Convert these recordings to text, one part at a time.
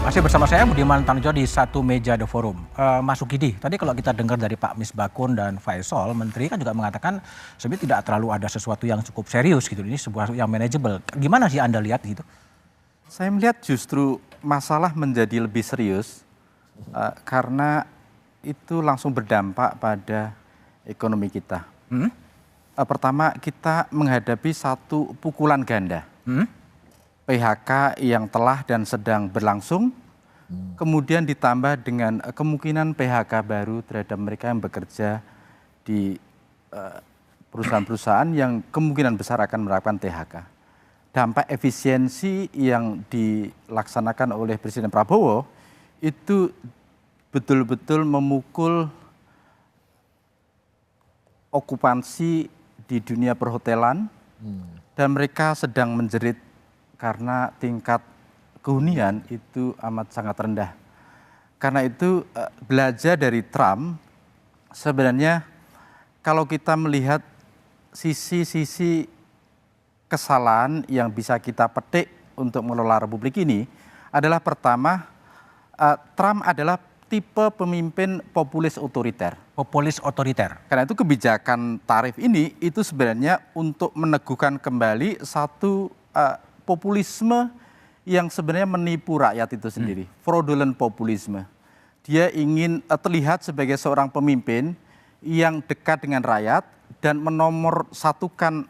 Masih bersama saya Budiman Tanjo di satu meja The Forum. Mas Ukidi, tadi kalau kita dengar dari Pak Misbakun dan Faisal, Menteri kan juga mengatakan sebenarnya tidak terlalu ada sesuatu yang cukup serius gitu. Ini sebuah yang manageable. Gimana sih Anda lihat gitu? Saya melihat justru masalah menjadi lebih serius karena itu langsung berdampak pada ekonomi kita. Pertama, kita menghadapi satu pukulan ganda. PHK yang telah dan sedang berlangsung, kemudian ditambah dengan kemungkinan PHK baru terhadap mereka yang bekerja di perusahaan-perusahaan yang kemungkinan besar akan menerapkan THK. Dampak efisiensi yang dilaksanakan oleh Presiden Prabowo itu betul-betul memukul okupansi di dunia perhotelan dan mereka sedang menjerit karena tingkat kehunian itu amat sangat rendah. Karena itu belajar dari Trump, sebenarnya kalau kita melihat sisi-sisi kesalahan yang bisa kita petik untuk mengelola Republik ini adalah pertama, Trump adalah tipe pemimpin populis otoriter. Populis otoriter. Karena itu kebijakan tarif ini itu sebenarnya untuk meneguhkan kembali satu populisme yang sebenarnya menipu rakyat itu sendiri, fraudulent populisme. Dia ingin terlihat sebagai seorang pemimpin yang dekat dengan rakyat dan menomorsatukan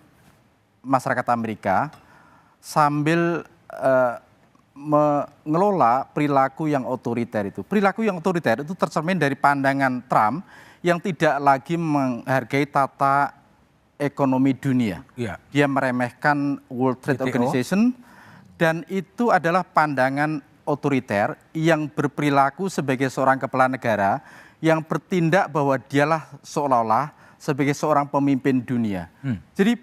masyarakat Amerika sambil mengelola perilaku yang otoriter itu. Perilaku yang otoriter itu tercermin dari pandangan Trump yang tidak lagi menghargai tata ekonomi dunia. Dia meremehkan World Trade Organization dan itu adalah pandangan otoriter yang berperilaku sebagai seorang kepala negara yang bertindak bahwa dialah seolah-olah sebagai seorang pemimpin dunia. Jadi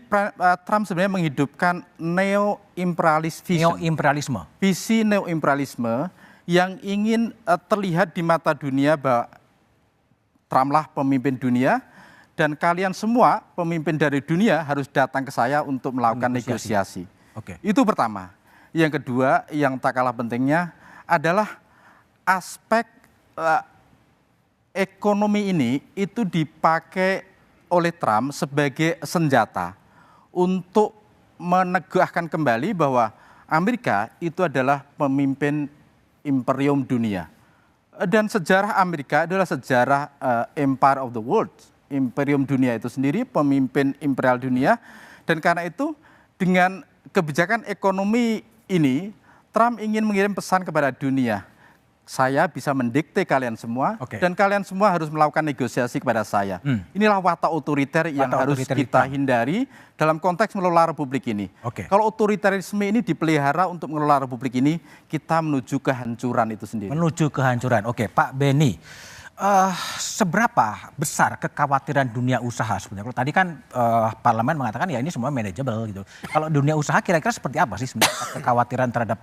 Trump sebenarnya menghidupkan neo-imperialist vision. Neo-imperialisme. Visi neo-imperialisme yang ingin terlihat di mata dunia bahwa Trumplah pemimpin dunia dan kalian semua pemimpin dari dunia harus datang ke saya untuk melakukan negosiasi. Itu pertama. Yang kedua yang tak kalah pentingnya adalah aspek ekonomi ini itu dipakai oleh Trump sebagai senjata untuk menegakkan kembali bahwa Amerika itu adalah pemimpin imperium dunia. Dan sejarah Amerika adalah sejarah empire of the world. Imperium dunia itu sendiri, pemimpin imperial dunia. Dan karena itu dengan kebijakan ekonomi ini, Trump ingin mengirim pesan kepada dunia. Saya bisa mendikte kalian semua dan kalian semua harus melakukan negosiasi kepada saya. Inilah watak otoriter yang harus kita hindari dalam konteks mengelola Republik ini. Kalau otoriterisme ini dipelihara untuk mengelola Republik ini, kita menuju kehancuran itu sendiri. Menuju kehancuran. Oke, Pak Beni. Seberapa besar kekhawatiran dunia usaha sebenarnya? Kalau tadi kan parlemen mengatakan ya ini semua manageable gitu. Kalau dunia usaha kira-kira seperti apa sih sebenarnya kekhawatiran terhadap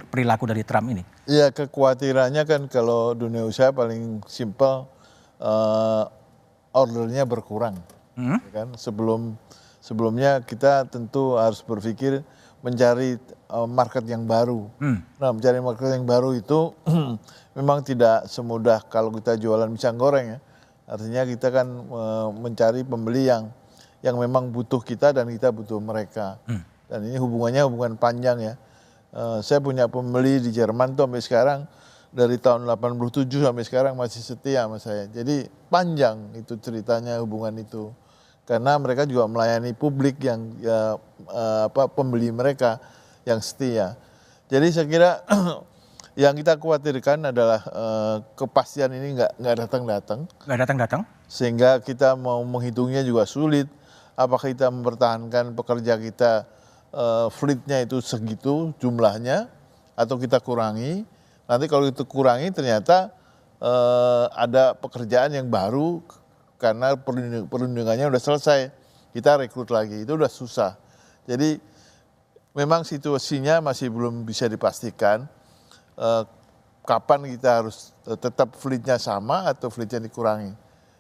perilaku dari Trump ini? Iya, kekhawatirannya kan kalau dunia usaha paling simpel ordernya berkurang. Ya kan? Sebelumnya kita tentu harus berpikir mencari market yang baru. Nah, mencari market yang baru itu memang tidak semudah kalau kita jualan pisang goreng ya. Artinya kita kan mencari pembeli yang memang butuh kita dan kita butuh mereka. Dan ini hubungannya hubungan panjang ya. Saya punya pembeli di Jerman tuh sampai sekarang dari tahun 87 sampai sekarang masih setia sama saya. Jadi panjang itu ceritanya hubungan itu. Karena mereka juga melayani publik yang pembeli mereka yang setia. Jadi saya kira yang kita khawatirkan adalah kepastian ini nggak datang-datang. Nggak datang-datang. Sehingga kita mau menghitungnya juga sulit. Apakah kita mempertahankan pekerja kita fleetnya itu segitu jumlahnya atau kita kurangi. Nanti kalau itu kurangi ternyata ada pekerjaan yang baru karena perlindungannya udah selesai, kita rekrut lagi, itu udah susah. Jadi memang situasinya masih belum bisa dipastikan kapan kita harus tetap fleetnya sama atau fleetnya dikurangi.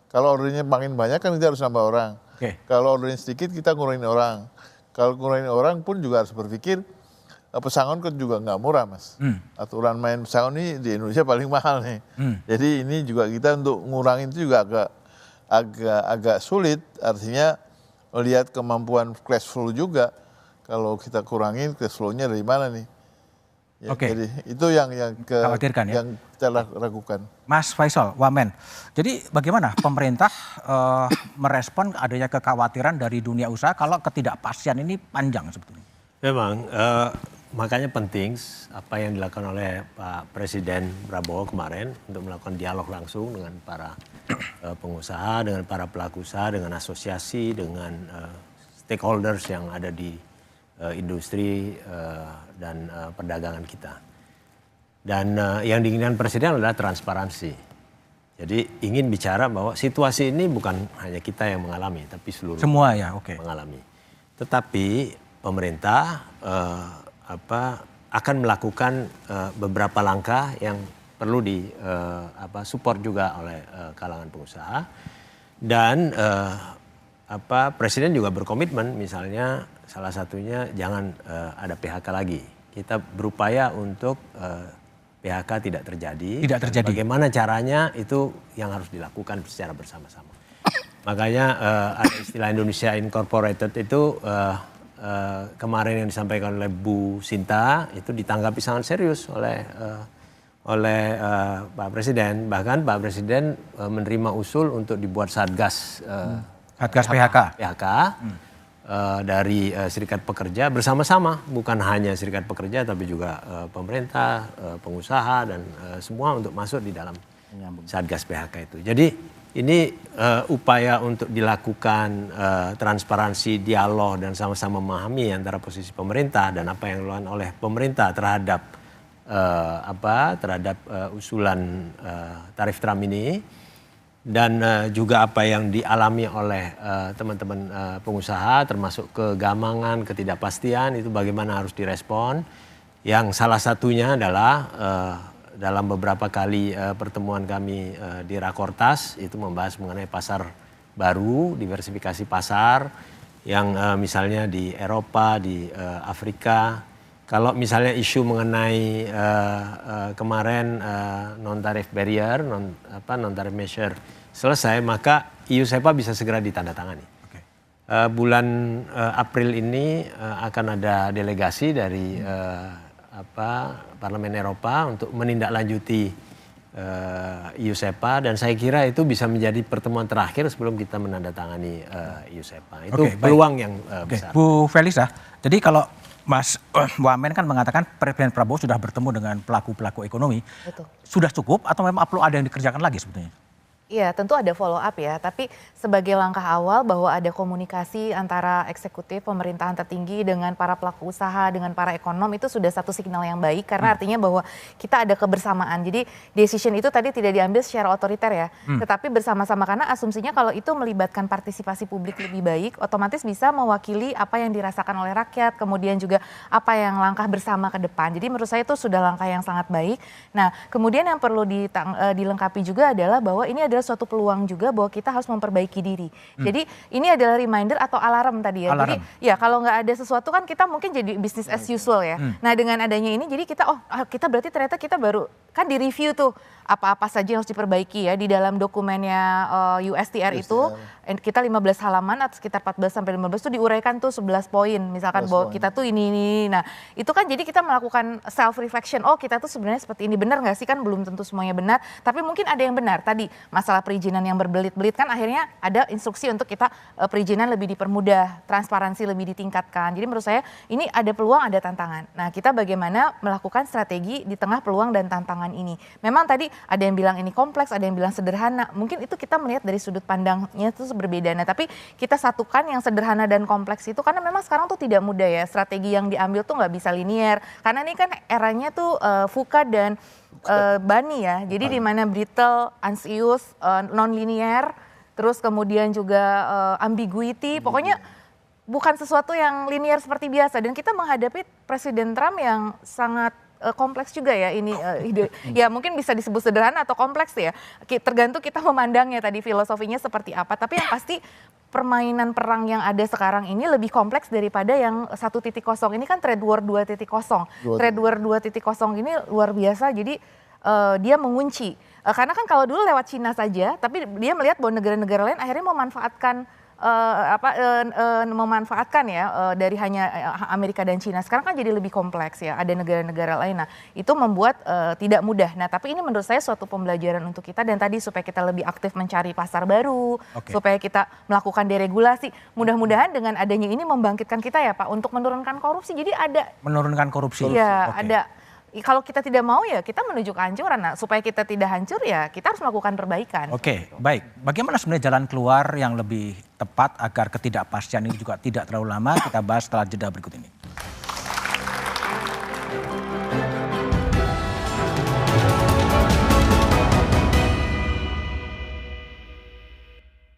Kalau ordernya makin banyak kan kita harus nambah orang. Kalau ordernya sedikit kita ngurangin orang. Kalau ngurangin orang pun juga harus berpikir pesangon kan juga nggak murah, Mas. Aturan main pesangon ini di Indonesia paling mahal nih. Jadi ini juga kita untuk ngurangin itu juga agak sulit. Artinya melihat kemampuan cash flow juga. Kalau kita kurangin cash flow-nya dari mana nih? Ya, jadi itu yang khawatirkan, ya? Yang kita ragukan. Mas Faisal, Wamen. Jadi bagaimana pemerintah merespon adanya kekhawatiran dari dunia usaha kalau ketidakpastian ini panjang sebetulnya? Memang, makanya penting apa yang dilakukan oleh Pak Presiden Prabowo kemarin untuk melakukan dialog langsung dengan para pengusaha, dengan para pelaku usaha, dengan asosiasi, dengan stakeholders yang ada di industri dan perdagangan kita. Dan yang diinginkan Presiden adalah transparansi. Jadi ingin bicara bahwa situasi ini bukan hanya kita yang mengalami, tapi seluruh semua ya, mengalami. Tetapi pemerintah akan melakukan beberapa langkah yang perlu support juga oleh kalangan pengusaha. Dan Presiden juga berkomitmen, misalnya salah satunya jangan ada PHK lagi. Kita berupaya untuk PHK tidak terjadi. Bagaimana caranya itu yang harus dilakukan secara bersama-sama. Makanya ada istilah Indonesia Incorporated itu kemarin yang disampaikan oleh Bu Sinta itu ditanggapi sangat serius oleh Pak Presiden. Bahkan Pak Presiden menerima usul untuk dibuat Satgas PHK. Dari Serikat Pekerja bersama-sama, bukan hanya Serikat Pekerja tapi juga pemerintah, pengusaha dan semua untuk masuk di dalam Satgas PHK itu. Jadi ini upaya untuk dilakukan transparansi, dialog dan sama-sama memahami antara posisi pemerintah dan apa yang dilakukan oleh pemerintah terhadap usulan tarif Trump ini. Dan juga apa yang dialami oleh teman-teman pengusaha termasuk kegamangan, ketidakpastian itu bagaimana harus direspon. Yang salah satunya adalah dalam beberapa kali pertemuan kami di Rakortas itu membahas mengenai pasar baru, diversifikasi pasar yang misalnya di Eropa, di Afrika. Kalau misalnya isu mengenai kemarin non-tarif barrier, non-tarif measure selesai, maka EU-SEPA bisa segera ditandatangani. Bulan April ini akan ada delegasi dari Parlemen Eropa untuk menindaklanjuti EU-SEPA dan saya kira itu bisa menjadi pertemuan terakhir sebelum kita menandatangani EU-SEPA. Itu peluang yang besar. Bu Felisa, jadi kalau Mas Wamen kan mengatakan Presiden Prabowo sudah bertemu dengan pelaku-pelaku ekonomi. Betul. Sudah cukup atau memang perlu ada yang dikerjakan lagi sebetulnya? Iya, tentu ada follow up ya, tapi sebagai langkah awal bahwa ada komunikasi antara eksekutif pemerintahan tertinggi dengan para pelaku usaha, dengan para ekonom itu sudah satu signal yang baik karena artinya bahwa kita ada kebersamaan. Jadi decision itu tadi tidak diambil secara otoriter ya, tetapi bersama-sama karena asumsinya kalau itu melibatkan partisipasi publik lebih baik, otomatis bisa mewakili apa yang dirasakan oleh rakyat, kemudian juga apa yang langkah bersama ke depan. Jadi menurut saya itu sudah langkah yang sangat baik. Nah, kemudian yang perlu dilengkapi juga adalah bahwa ini adalah suatu peluang juga bahwa kita harus memperbaiki diri. Jadi ini adalah reminder atau alarm tadi ya. Jadi ya kalau nggak ada sesuatu kan kita mungkin jadi business as usual ya. Nah dengan adanya ini jadi kita kita berarti ternyata kita baru kan di review tuh apa-apa saja yang harus diperbaiki ya di dalam dokumennya USTR itu kita 15 halaman atau sekitar 14 sampai 15 tuh diuraikan tuh 11 poin misalkan bahwa kita tuh ini. Nah itu kan jadi kita melakukan self reflection. Oh kita tuh sebenarnya seperti ini, benar nggak sih? Kan belum tentu semuanya benar, tapi mungkin ada yang benar. Tadi masalah perizinan yang berbelit-belit kan akhirnya ada instruksi untuk kita perizinan lebih dipermudah, transparansi lebih ditingkatkan. Jadi menurut saya ini ada peluang, ada tantangan. Nah kita bagaimana melakukan strategi di tengah peluang dan tantangan ini. Memang tadi ada yang bilang ini kompleks, ada yang bilang sederhana. Mungkin itu kita melihat dari sudut pandangnya itu berbeda. Nah, tapi kita satukan yang sederhana dan kompleks itu karena memang sekarang tuh tidak mudah ya. Strategi yang diambil tuh nggak bisa linear. Karena ini kan eranya tuh VUCA dan Bani ya. Jadi di mana brittle, unserious, non-linear, terus kemudian juga ambiguity. Pokoknya bukan sesuatu yang linear seperti biasa. Dan kita menghadapi Presiden Trump yang sangat kompleks juga ya ini ide. Ya mungkin bisa disebut sederhana atau kompleks ya. Tergantung kita memandangnya tadi filosofinya seperti apa. Tapi yang pasti permainan perang yang ada sekarang ini lebih kompleks daripada yang 1.0. Ini kan trade war 2.0. Trade war 2.0 ini luar biasa. Jadi dia mengunci. Karena kan kalau dulu lewat Cina saja, tapi dia melihat bahwa negara-negara lain akhirnya memanfaatkan ya dari hanya Amerika dan Cina. Sekarang kan jadi lebih kompleks ya, ada negara-negara lain. Nah, itu membuat tidak mudah. Nah, tapi ini menurut saya suatu pembelajaran untuk kita dan tadi supaya kita lebih aktif mencari pasar baru, supaya kita melakukan deregulasi. Mudah-mudahan dengan adanya ini membangkitkan kita ya Pak untuk menurunkan korupsi. Jadi ada menurunkan korupsi. Iya, ada. Kalau kita tidak mau ya kita menuju kehancuran. Nah, supaya kita tidak hancur ya kita harus melakukan perbaikan. Oke, baik. Bagaimana sebenarnya jalan keluar yang lebih tepat agar ketidakpastian ini juga tidak terlalu lama? Kita bahas setelah jeda berikut ini.